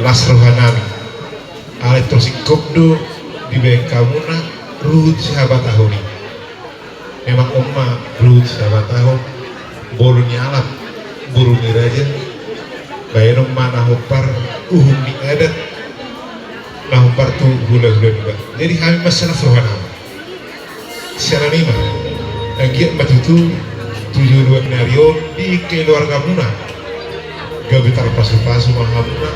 las rohanami ale tosik kopdo di bekamuna ruhut sahabat tahun memang umma ruhut sahabat tahun bolu nyalap buru raja bayar mana hopar ni adat nah hopar tu hula-hula juga jadi kami masalah rohanami secara lima lagi matutu 72 nario di keluarga muna gabitar pasu-pasu mahamuna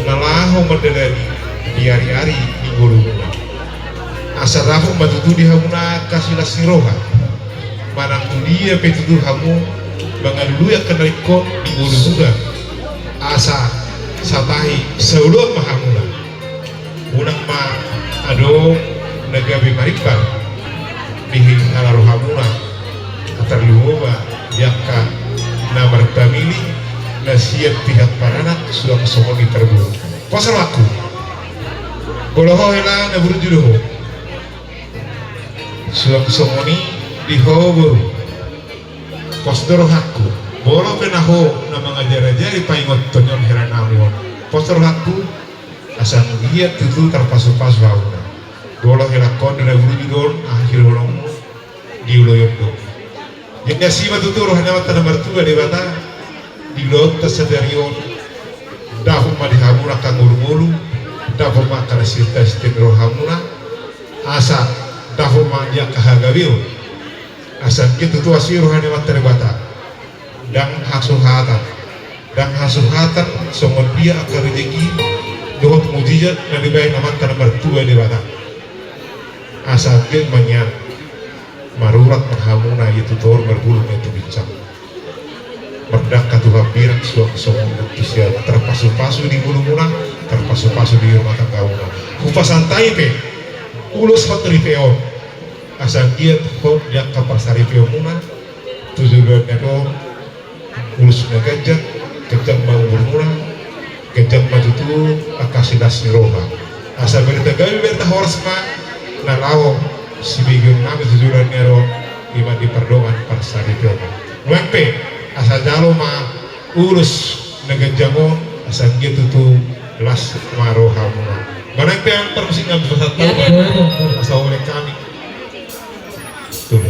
nalaho mendelani di hari-hari di guru muna asal rahu matutu di hamuna kasilah siroha manang dia petutu hamu bangalu ya kenariko di guru muna asa satahi seulur mahamuna unang ma ado nagabi marikbar bihi ala rohamuna terluwa yakka namar tamili nasihat pihak paranak sudah kesongoni terburu pasal aku boloho hela naburu judoho sudah kesongoni dihoburu posdoro hakku bolo penaho nama ngajar-ajari paingot tonyon heranamon posdoro hakku asal lihat itu terpasu-pasu hauna bolo hela kon naburu judon akhir holomu diuloyondo yang sima tuturo hanya mata nomor 2 di bata di lot tersedarion dahum madihamuna kangulu-ngulu dahum makan sita rohamuna asa dahum manja kahagawil asa gitu tu asiru hanya mata di bata dan hasuhatan songon dia akan rezeki dohot mujizat yang dibayar nama nomor 2 di bata asa dia banyak marurat mahamuna itu tor berbulu itu bincang merdak katuha pirak suak somong usia terpasu-pasu di bulu muna terpasu-pasu di rumah tangga muna kupa santai pe ulus fatri peo asal dia hot dia kapar sari peo muna tujuan neko ulus ngajak kejang bau muna kejang maju tu akasilas roha asal berita gawe berita horsma nalawo si bigun kami tujuan nero lima di perdongan parsari piomo wempe asal jalo ma urus negenjango asal gitu tu las marohamu mana yang permisi ngambil satu asal oleh kami tuh